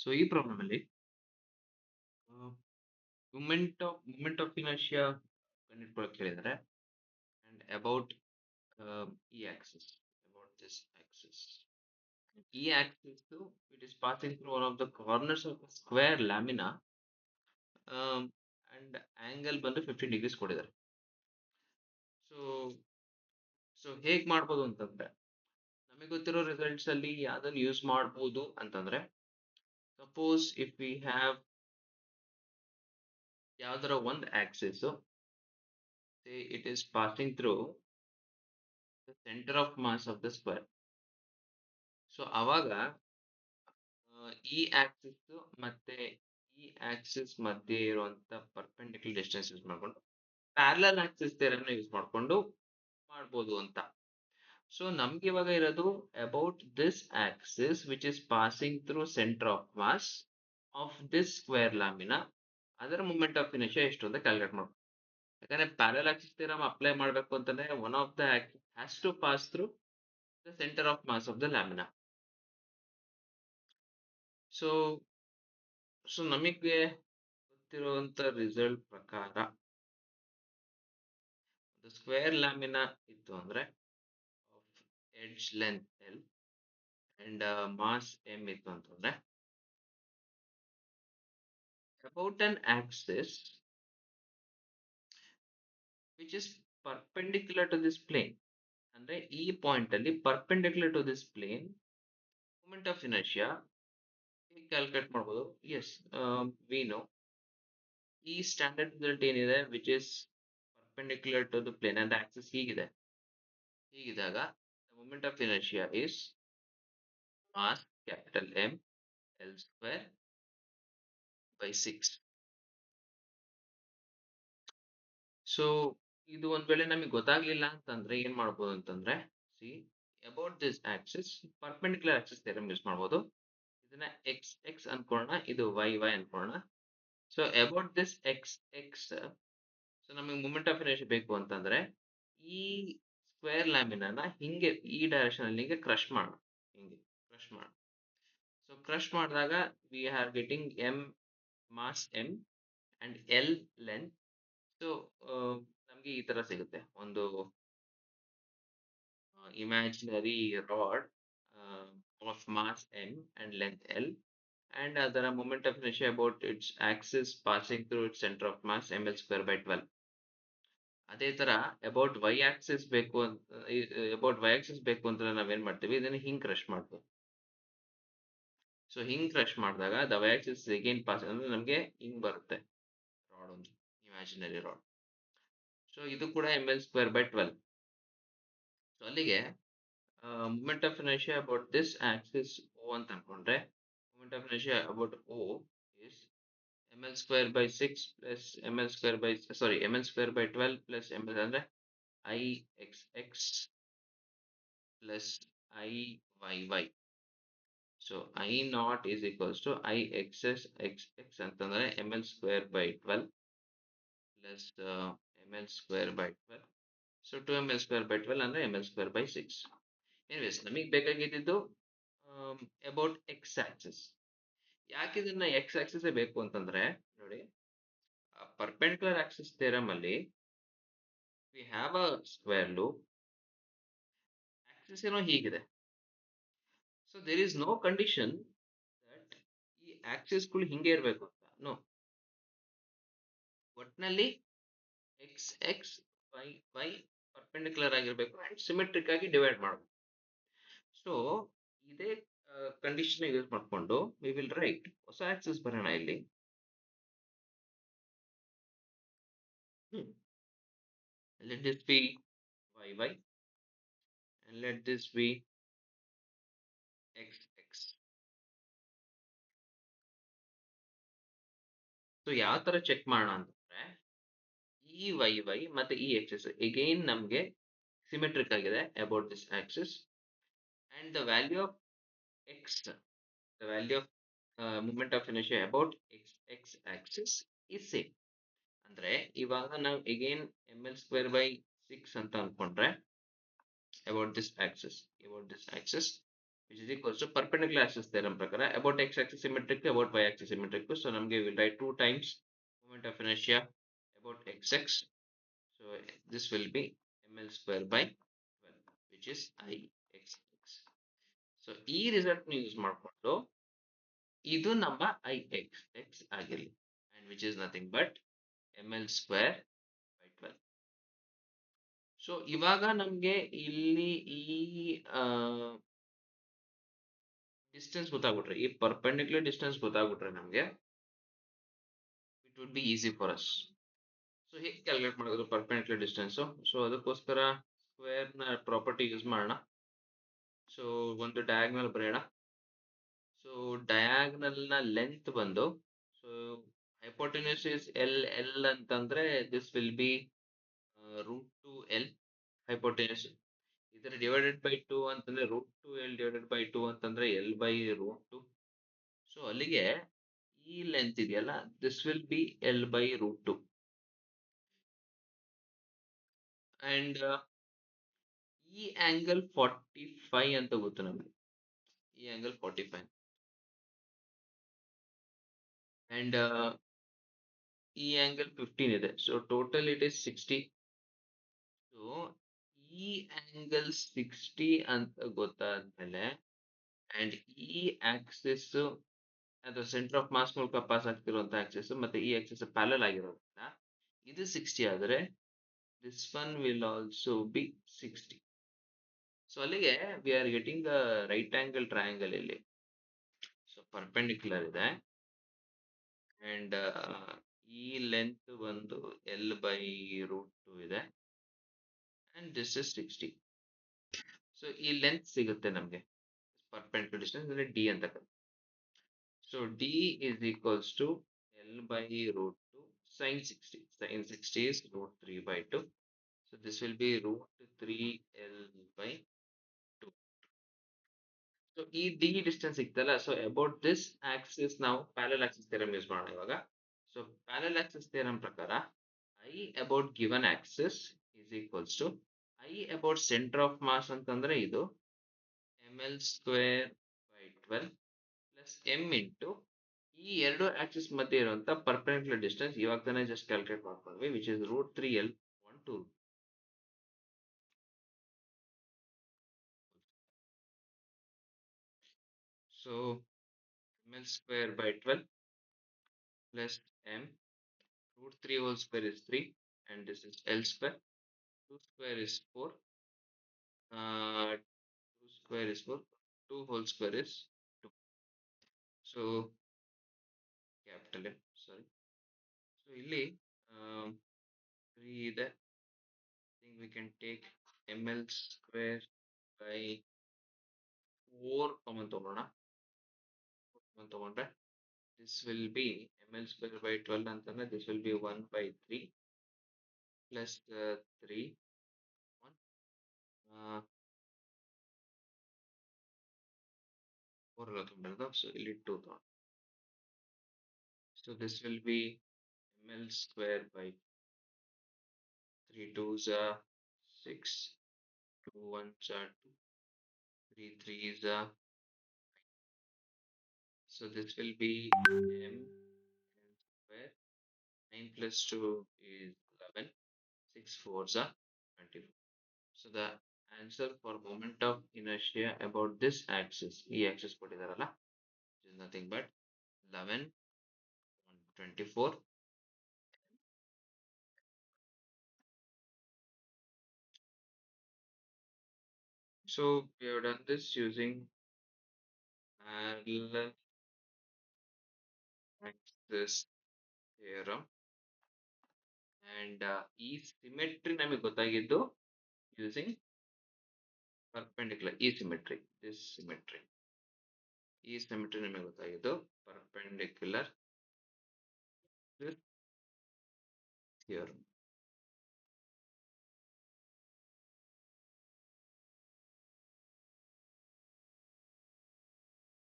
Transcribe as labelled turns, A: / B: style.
A: So ಈ problem ಅಲ್ಲಿ moment of inertia ಕಂಡುಹಿಡ್ಕೊಳಕ್ ಹೇಳಿದ್ದಾರೆ ಅಂಡ್ ಅಬೌಟ್ ಈ ಆಕ್ಸಿಸ್ ಅಬೌಟ್ ದಿಸ್ ಆಕ್ಸಿಸ್ ಈ Axis it is passing through one of the corners of square lamina and angle ಬಂದು 15 degrees ಕೊಟ್ಟಿದ್ದಾರೆ. So so ಹೇಗ್ ಮಾಡ್ಬೋದು ಅಂತಂದ್ರೆ ನಮಗೆ ಗೊತ್ತಿರೋ ರಿಸಲ್ಟ್ಸ್ ಅಲ್ಲಿ ಯಾವ್ದನ್ನ ಯೂಸ್ ಮಾಡ್ಬೋದು ಅಂತಂದ್ರೆ ಸಪೋಸ್ ಇಫ್ ವಿ ಹ್ಯಾವ್ ಯಾವ್ದಾರ ಒಂದು Axis say it is passing through the center of mass of the square. So ಅವಾಗ ಈ ಆಕ್ಸಿಸ್ ಮತ್ತೆ ಈ ಆಕ್ಸಿಸ್ ಮಧ್ಯೆ ಇರುವಂತ ಪರ್ಪೆಂಡಿಕ್ಯುಲರ್ ಡಿಸ್ಟೆನ್ಸ್ ಯೂಸ್ ಮಾಡ್ಕೊಂಡು ಪ್ಯಾರಲಲ್ ಆಕ್ಸಿಸ್ ಥಿಯರಮ್ ಯೂಸ್ ಮಾಡ್ಕೊಂಡು ಮಾಡ್ಬೋದು ಅಂತ. ಸೊ ನಮ್ಗೆ ಇವಾಗ ಇರೋದು about this axis which is passing through centre of mass of this square lamina ಅದರ ಮೂಮೆಂಟ್ ಆಫ್ ಇನರ್ಷಿಯಾ ಎಷ್ಟು ಅಂತ ಕ್ಯಾಲ್ಕುಲೇಟ್ ಮಾಡ್ಬೋದು. ಯಾಕಂದ್ರೆ ಪ್ಯಾರಲಲ್ ಆಕ್ಸಿಸ್ ಥಿಯರಮ್ ಅಪ್ಲೈ ಮಾಡಬೇಕು ಅಂತಂದ್ರೆ one of the axis has to pass through the centre of mass of the lamina. So so ನಮಗೆ ಗೊತ್ತಿರುವಂತ result ಪ್ರಕಾರ ಸ್ಕ್ವೇರ್ ಲ್ಯಾಮಿನಾ ಇತ್ತು ಅಂದ್ರೆ edge length L and mass M ಇತ್ತು ಅಂತಂದ್ರೆ about an axis which is perpendicular to this plane ಅಂದ್ರೆ ಈ point ಅಲ್ಲಿ perpendicular to this plane moment of inertia calculate ಮಾಡ್ಬೋದು. ಎಸ್ ವಿ ನೋ ಈ ಸ್ಟ್ಯಾಂಡರ್ಡ್ ರಿಸಲ್ಟ್ ಏನಿದೆ which is perpendicular to the plane and axis ಹೀಗಿದಾಗ moment of inertia is mass capital M L square by 6. So ಇದು ಒಂದ್ ವೇಳೆ ನಮಗೆ ಗೊತ್ತಾಗ್ಲಿಲ್ಲ ಅಂತಂದ್ರೆ ಏನ್ ಮಾಡ್ಬೋದು ಅಂತಂದ್ರೆ see about this axis perpendicular axis theorem use ಮಾಡ್ಬೋದು. ಇದನ್ನ ಎಕ್ಸ್ ಎಕ್ಸ್ ಅನ್ಕೊಳ್ಳೋಣ, ಇದು ವೈ ವೈ ಅನ್ಕೊಳ್ಳೋಣ. So about this X X so ನಮಗೆ ಮೂಮೆಂಟ್ ಆಫ್ ಇನರ್ಷಿಯಾ ಬೇಕು ಅಂತಂದ್ರೆ ಈ ಸ್ಕ್ವೇರ್ ಲ್ಯಾಮಿನಾನ ಹಿಂಗೆ ಈ ಡೈರೆಕ್ಷನ್ ಅಲ್ಲಿ ಹಿಂಗೆ ಕ್ರಶ್ ಮಾಡೋಣ, ಹಿಂಗೆ ಕ್ರಶ್ ಮಾಡೋಣ. ಸೊ ಕ್ರಶ್ ಮಾಡಿದಾಗ we are getting M mass M and L length. So ನಮ್ಗೆ ಈ ತರ ಸಿಗುತ್ತೆ ಒಂದು imaginary rod of mass M and length L and ಅದರ moment of inertia about its axis passing through its centre of mass M L square by 12. ಅದೇ ತರ about why Axis ಬೇಕು ಅಂತ ನಾವೇನ್ ಮಾಡ್ತೀವಿ, ಇದನ್ನ ಹಿಂಗ್ ಕ್ರಶ್ ಮಾಡ್ತೀವಿ. ಸೊ ಹಿಂಗ್ ಕ್ರಶ್ ಮಾಡಿದಾಗ the Y axis again pass ಅಂದ್ರೆ ನಮಗೆ ಹಿಂಗ್ ಬರುತ್ತೆ ರಾಡ್, ಒಂದು ಇಮ್ಯಾಜಿನರಿ ರಾಡ್. ಸೊ ಇದು ಕೂಡ M L square by 12. So ಅಲ್ಲಿಗೆ moment of inertia about this axis O ಅಂತ ಅನ್ಕೊಂಡ್ರೆ moment of inertia about O is ml square by 6 plus ml square by ml square by 12 plus ml ಅಂದ್ರೆ I x x plus I y y. So I naught is equals to I x x ಅಂತಂದ್ರೆ ml square by 12 plus ml square by 12. So 2ml square by 12 ಅಂದ್ರೆ ml square by 6. Anyways ನಮಗೆ ಬೇಕಾಗಿದ್ದು about x axis. ಯಾಕೆ ಇದನ್ನ x axis ಬೇಕು ಅಂತಂದ್ರೆ ನೋಡಿ, perpendicular axis theorem ಅಲ್ಲಿ we have a square loop, axis ಏನೋ ಹೀಗಿದೆ. So there is no condition that ಈ ಆಕ್ಸಿಸ್ಗಳು ಹಿಂಗೆ ಇರಬೇಕು ಅಂತ. ನೋ, ಒಟ್ಟಿನಲ್ಲಿ X X Y Y perpendicular ಆಗಿರ್ಬೇಕು ಅಂಡ್ ಸಿಮೆಟ್ರಿಕ್ ಆಗಿ ಡಿವೈಡ್ ಮಾಡಬೇಕು. ಸೊ ಇದೇ ಕಂಡೀಷನ್ ಯೂಸ್ ಮಾಡ್ಕೊಂಡು ವಿ ವಿಲ್ ರೈಟ್ ಹೊಸ ಆಕ್ಸಿಸ್ ಬರೋಣ ಇಲ್ಲಿ. let this be y y and let this be x x. So ಯಾವ ತರ ಚೆಕ್ ಮಾಡೋಣ ಅಂತಂದ್ರೆ ಈ ವೈ ವೈ ಮತ್ತೆ ಈ ಆಕ್ಸಿಸ್ ಅಗೈನ್ ನಮ್ಗೆ ಸಿಮೆಟ್ರಿಕ್ ಆಗಿದೆ about this Axis and the value of x, the value of moment of inertia about x axis is same. ಅಂದ್ರೆ ಇವಾಗ ನಾವು again ml square by 6 ಅಂತ ಅನ್ಕೊಂಡ್ರೆ about this axis which is equals to perpendicular axis theorem ಪ್ರಕಾರ about x axis symmetric about y axis symmetric. So ನಮಗೆ will write 2 times moment of inertia about xx. So this will be ml square by 12, which is ixx. So ಈ result use ಮಾಡಿಕೊಂಡು ಇದು ನಮ್ಮ ixx ಆಗಿರಲಿ, and which is nothing but ml square by 12. So ಇವಾಗ ನಮ್ಗೆ ಇಲ್ಲಿ ಈ distance ಗೊತ್ತಾಗ್ಬಿಟ್ರೆ, ಈ ಪರ್ಪೆಂಡಿಕ್ಯುಲರ್ ಡಿಸ್ಟೆನ್ಸ್ ಗೊತ್ತಾಗ್ಬಿಟ್ರೆ ನಮ್ಗೆ it would be easy for us. So ಹೇಗೆ ಕ್ಯಾಲ್ಕುಲೇಟ್ ಮಾಡೋದು ಪರ್ಪೆಂಡಿಕ್ಯುಲರ್ ಡಿಸ್ಟೆನ್ಸ್? ಸೊ ಅದಕ್ಕೋಸ್ಕರ ಸ್ಕ್ವೇರ್ ನ ಪ್ರಾಪರ್ಟಿ ಯೂಸ್ ಮಾಡೋಣ. ಸೊ ಒಂದು ಡಯಾಗ್ನಲ್ ಬರೆಯೋಣ. ಸೊ ಡಯಾಗ್ನಲ್ ನ ಲೆಂತ್ ಬಂದು, so hypotenuse is L. L ಅಂತಂದ್ರೆ this will be √2l hypotenuse. ಇದರ ಡಿವೈಡೆಡ್ ಬೈ 2 ಅಂತಂದ್ರೆ √2l ಡಿವೈಡೆಡ್ ಬೈ 2 ಅಂತಂದ್ರೆ l ಬೈ √2. ಸೊ ಅಲ್ಲಿಗೆ ಈ ಲೆಂತ್ ಇದೆಯಲ್ಲ, this will B l by √2. And ಈ ಆಂಗಲ್ 45 ಅಂತ ಗೊತ್ತು ನಮಗೆ. ಈ ಆಂಗಲ್ 45 ಅಂಡ್ ಈ ಆಂಗಲ್ 15 ಇದೆ. So total it is 60. So ಈ ಆಂಗಲ್ 60 ಅಂತ ಗೊತ್ತಾದ್ಮೇಲೆ ಅಂಡ್ ಈ ಆಕ್ಸಿಸ್ ಅದು ಸೆಂಟರ್ ಆಫ್ ಮಾಸ್ ಮೂಲಕ ಪಾಸ್ ಆಗ್ತಿರುವಂತ ಆಕ್ಸಿಸ್, ಮತ್ತೆ ಈ ಆಕ್ಸಿಸ್ ಪ್ಯಾರಲಲ್ ಆಗಿರೋದ್ರಿಂದ ಇದು 60 ಆದರೆ this one will also be 60. So ಅಲ್ಲಿಗೆ we are getting the right angle triangle ಇಲ್ಲಿ. ಸೊ ಪರ್ಪೆಂಡಿಕ್ಯುಲರ್ ಇದೆ ಅಂಡ್ ಈ ಲೆಂತ್ ಒಂದು ಎಲ್ ಬೈ √2 ಇದೆ ಅಂಡ್ ದಿಸ್ ಇಸ್ 60. ಸೊ ಈ ಲೆಂತ್ ಸಿಗುತ್ತೆ ನಮಗೆ ಪರ್ಪೆಂಡಿಕ್ಯುಲರ್ ಡಿಸ್ಟೆನ್ಸ್ ಅಂದ್ರೆ ಡಿ ಅಂತ ಕರೀತೀವಿ. So D is equals to L by √2 sin 60. Sin 60 is √3 by 2. So this will be √3l by 2. So ಈ ಡಿ ಡಿಸ್ಟೆನ್ಸ್ ಸಿಗ್ತಲ್ಲ. ಸೊ ಅಬೌಟ್ ದಿಸ್ ಆಕ್ಸಿಸ್ ನಾವು parallel axis theorem use ಮಾಡೋಣ ಇವಾಗ. So parallel axis theorem ಪ್ರಕಾರ I about given axis is equals to I about centre of mass ಅಂತಂದ್ರೆ ಇದು ml square by 12 plus m into ಈ ಎರಡು axis ಮಧ್ಯೆ ಇರುವಂತ ಪರ್ಪೆಂಡಿಕ್ಯುಲರ್ ಡಿಸ್ಟೆನ್ಸ್ ಇವಾಗ ತಾನೇ ಜಸ್ಟ್ ಕ್ಯಾಲ್ಕುಲೇಟ್ ಮಾಡ್ಕೊಂಡ್ವಿ, which is √3l 1 2. So ml square by 12 plus m, √3 whole square is 3 and this is l square. 2 square is 4. 2 square is 4. 2 whole square is 2. So capital M, sorry. So ಇಲ್ಲಿ 3 ಇದೆ. I think we can take ml square by 4 common ತಗೊಂಡ್ರೆ this will be ml square by 12 ಅಂತಂದ್ರೆ this will be 1 by 3 plus 3 1 4 ತಗೊಂಡಿರೋದು. So ಇಲ್ಲಿ 2 ತಗೊಂಡು, so this will be ml square by 3 2s are 6, 2 1s are 2, 3 3s are 9. So this will be m square. 9 plus 2 is 11, 6 4s are 24. So the answer for moment of inertia about this axis, ಈ axis ಕೊಟ್ಟಿದಾರಲ್ಲ, is nothing but 11 24. So we have done this using parallel axis theorem and ಈ symmetry ನಮಗೆ ಗೊತ್ತಾಗಿದ್ದು using perpendicular. ಈ symmetry, this symmetry, ಈ symmetry ನಮಗೆ ಗೊತ್ತಾಗಿದ್ದು perpendicular theorem.